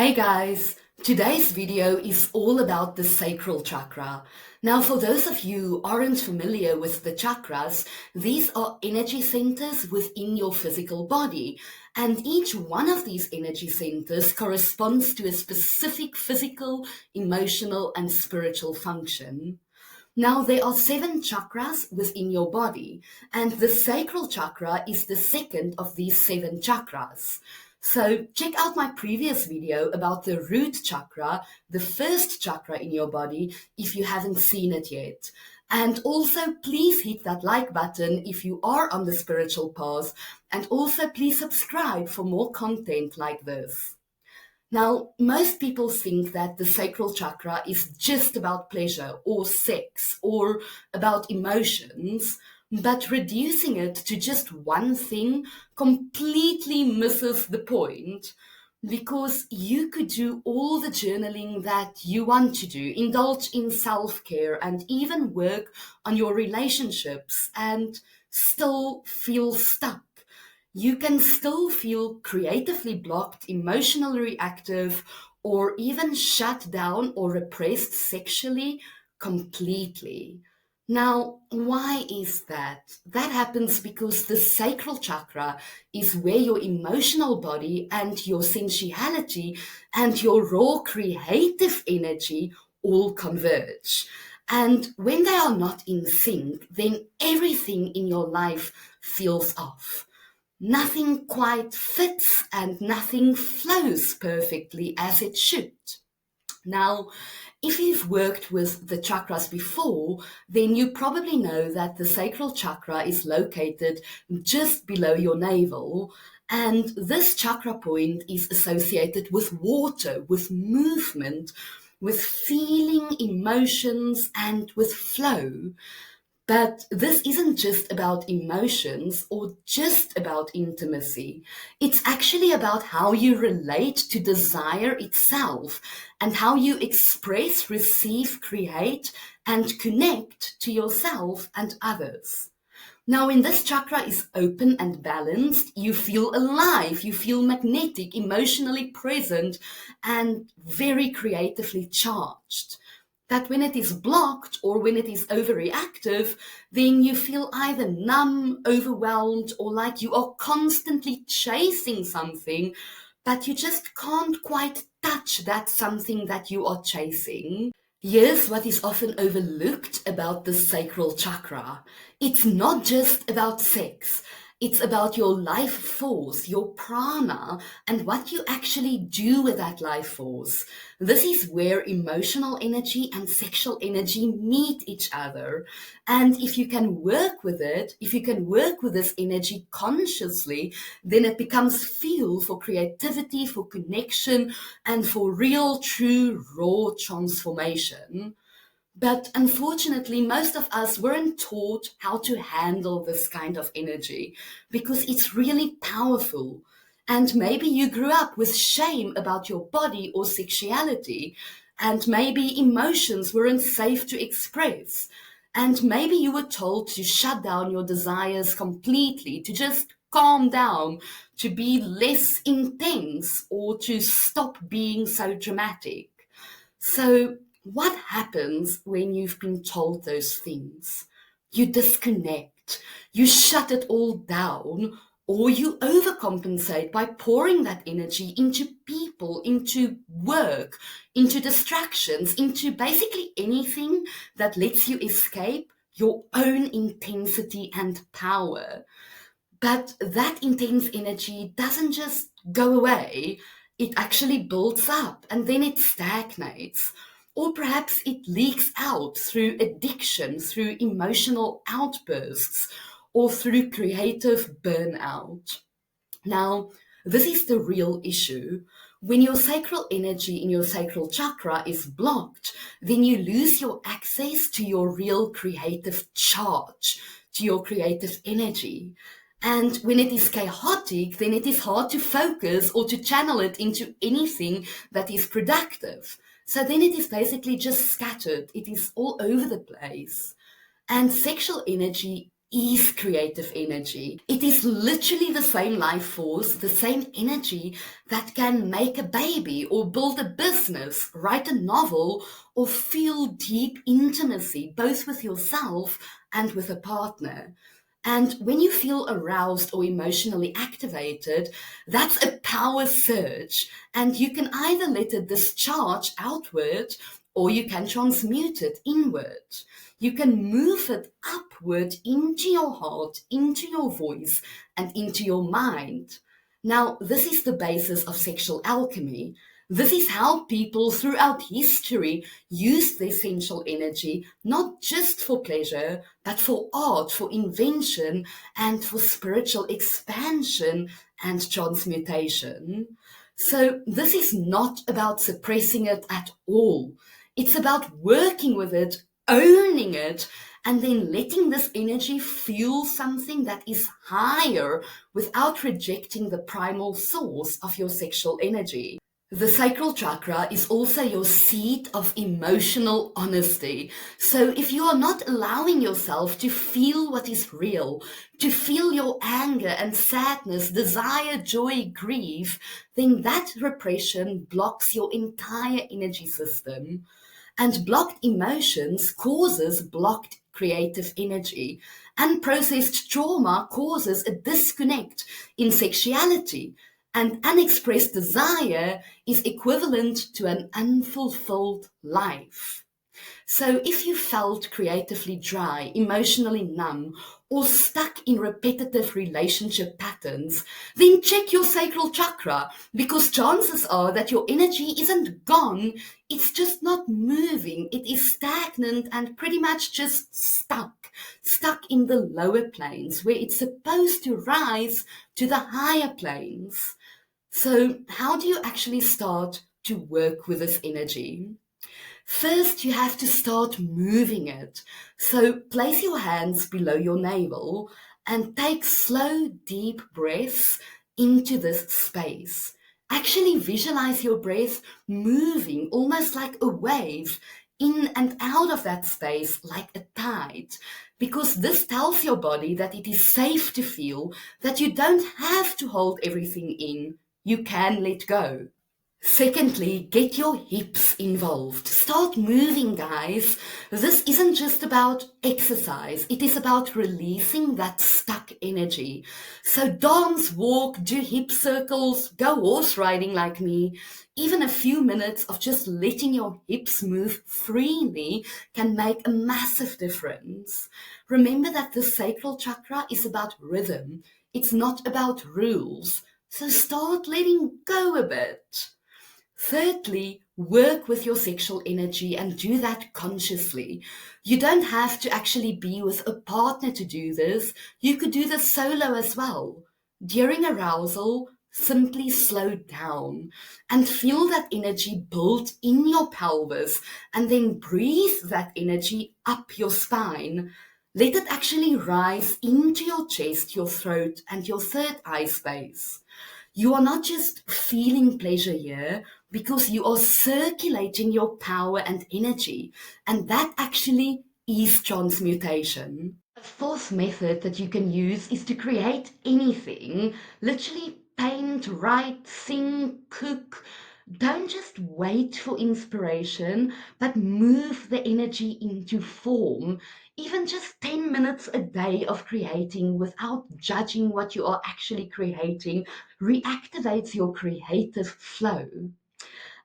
Hey guys, today's video is all about the sacral chakra. Now, for those of you who aren't familiar with the chakras, these are energy centers within your physical body, and each one of these energy centers corresponds to a specific physical, emotional, and spiritual function. Now, there are 7 chakras within your body, and the sacral chakra is the second of these 7 chakras. So check out my previous video about the root chakra, the first chakra in your body, if you haven't seen it yet. And also please hit that like button if you are on the spiritual path, and also please subscribe for more content like this. Now, most people think that the sacral chakra is just about pleasure or sex or about emotions, but reducing it to just one thing completely misses the point, because you could do all the journaling that you want to do, indulge in self-care, and even work on your relationships and still feel stuck. You can still feel creatively blocked, emotionally reactive, or even shut down or repressed sexually completely. Now, why is that? That happens because the sacral chakra is where your emotional body and your sensuality and your raw creative energy all converge. And when they are not in sync, then everything in your life feels off. Nothing quite fits and nothing flows perfectly as it should. Now, if you've worked with the chakras before, then you probably know that the sacral chakra is located just below your navel. And this chakra point is associated with water, with movement, with feeling, emotions, and with flow. But this isn't just about emotions or just about intimacy. It's actually about how you relate to desire itself and how you express, receive, create, and connect to yourself and others. Now, when this chakra is open and balanced, you feel alive, you feel magnetic, emotionally present, and very creatively charged. That when it is blocked or when it is overreactive, then you feel either numb, overwhelmed, or like you are constantly chasing something, but you just can't quite touch that something that you are chasing. Here's what is often overlooked about the sacral chakra. It's not just about sex. It's about your life force, your prana, and what you actually do with that life force. This is where emotional energy and sexual energy meet each other. And if you can work with it, if you can work with this energy consciously, then it becomes fuel for creativity, for connection, and for real, true, raw transformation. But unfortunately, most of us weren't taught how to handle this kind of energy because it's really powerful. And maybe you grew up with shame about your body or sexuality, and maybe emotions weren't safe to express. And maybe you were told to shut down your desires completely, to just calm down, to be less intense, or to stop being so dramatic. So, what happens when you've been told those things? You disconnect, you shut it all down, or you overcompensate by pouring that energy into people, into work, into distractions, into basically anything that lets you escape your own intensity and power. But that intense energy doesn't just go away, it actually builds up and then it stagnates. Or perhaps it leaks out through addiction, through emotional outbursts, or through creative burnout. Now, this is the real issue. When your sacral energy in your sacral chakra is blocked, then you lose your access to your real creative charge, to your creative energy. And when it is chaotic, then it is hard to focus or to channel it into anything that is productive. So then it is basically just scattered. It is all over the place. And sexual energy is creative energy. It is literally the same life force, the same energy that can make a baby or build a business, write a novel, or feel deep intimacy, both with yourself and with a partner. And when you feel aroused or emotionally activated, that's a power surge. And you can either let it discharge outward or you can transmute it inward. You can move it upward into your heart, into your voice, and into your mind. Now, this is the basis of sexual alchemy. This is how people throughout history used their sensual energy, not just for pleasure, but for art, for invention, and for spiritual expansion and transmutation. So this is not about suppressing it at all. It's about working with it, owning it, and then letting this energy fuel something that is higher without rejecting the primal source of your sexual energy. The sacral chakra is also your seat of emotional honesty. So if you are not allowing yourself to feel what is real, to feel your anger and sadness, desire, joy, grief, then that repression blocks your entire energy system. And blocked emotions causes blocked creative energy. Unprocessed trauma causes a disconnect in sexuality. And unexpressed desire is equivalent to an unfulfilled life. So if you felt creatively dry, emotionally numb, or stuck in repetitive relationship patterns, then check your sacral chakra, because chances are that your energy isn't gone, it's just not moving. It is stagnant and pretty much just stuck in the lower planes where it's supposed to rise to the higher planes. So how do you actually start to work with this energy? First, you have to start moving it. So place your hands below your navel and take slow, deep breaths into this space. Actually visualize your breath moving almost like a wave in and out of that space like a tide, because this tells your body that it is safe to feel, that you don't have to hold everything in. You can let go. Secondly, get your hips involved. Start moving, guys. This isn't just about exercise. It is about releasing that stuck energy. So dance, walk, do hip circles, go horse riding like me. Even a few minutes of just letting your hips move freely can make a massive difference. Remember that the sacral chakra is about rhythm. It's not about rules. So start letting go a bit. Thirdly, work with your sexual energy and do that consciously. You don't have to actually be with a partner to do this. You could do this solo as well. During arousal, simply slow down and feel that energy build in your pelvis, and then breathe that energy up your spine. Let it actually rise into your chest, your throat, and your third eye space. You are not just feeling pleasure here, because you are circulating your power and energy, and that actually is transmutation. A fourth method that you can use is to create anything, literally paint, write, sing, cook. Don't just wait for inspiration, but move the energy into form. Even just 10 minutes a day of creating without judging what you are actually creating reactivates your creative flow.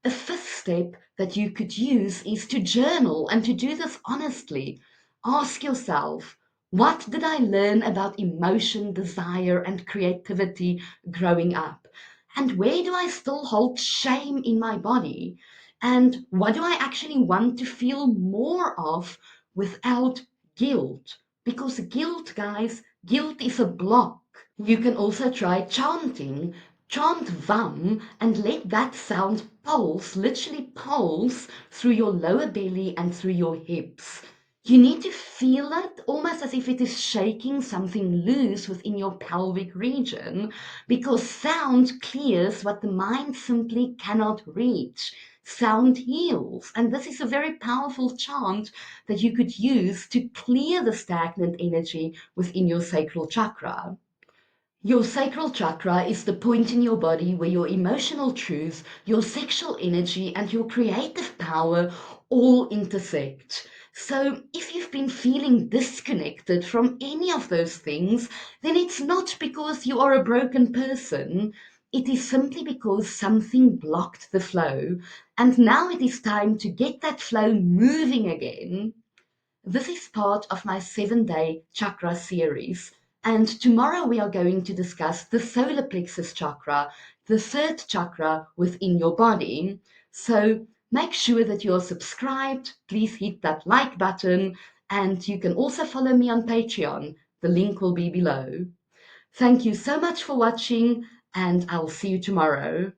A fifth step that you could use is to journal, and to do this honestly. Ask yourself, what did I learn about emotion, desire, and creativity growing up? And where do I still hold shame in my body? And what do I actually want to feel more of without guilt? Because guilt, guys, guilt is a block. You can also try chanting. Chant VAM and let that sound pulse, literally pulse through your lower belly and through your hips. You need to feel it almost as if it is shaking something loose within your pelvic region, because sound clears what the mind simply cannot reach. sound heals. And this is a very powerful chant that you could use to clear the stagnant energy within your sacral chakra. Your sacral chakra is the point in your body where your emotional truth, your sexual energy, and your creative power all intersect. So, if you've been feeling disconnected from any of those things, then it's not because you are a broken person. It is simply because something blocked the flow. And now it is time to get that flow moving again. This is part of my 7-day chakra series. And tomorrow we are going to discuss the solar plexus chakra, the third chakra within your body. So make sure that you're subscribed. Please hit that like button. And you can also follow me on Patreon. The link will be below. Thank you so much for watching, and I'll see you tomorrow.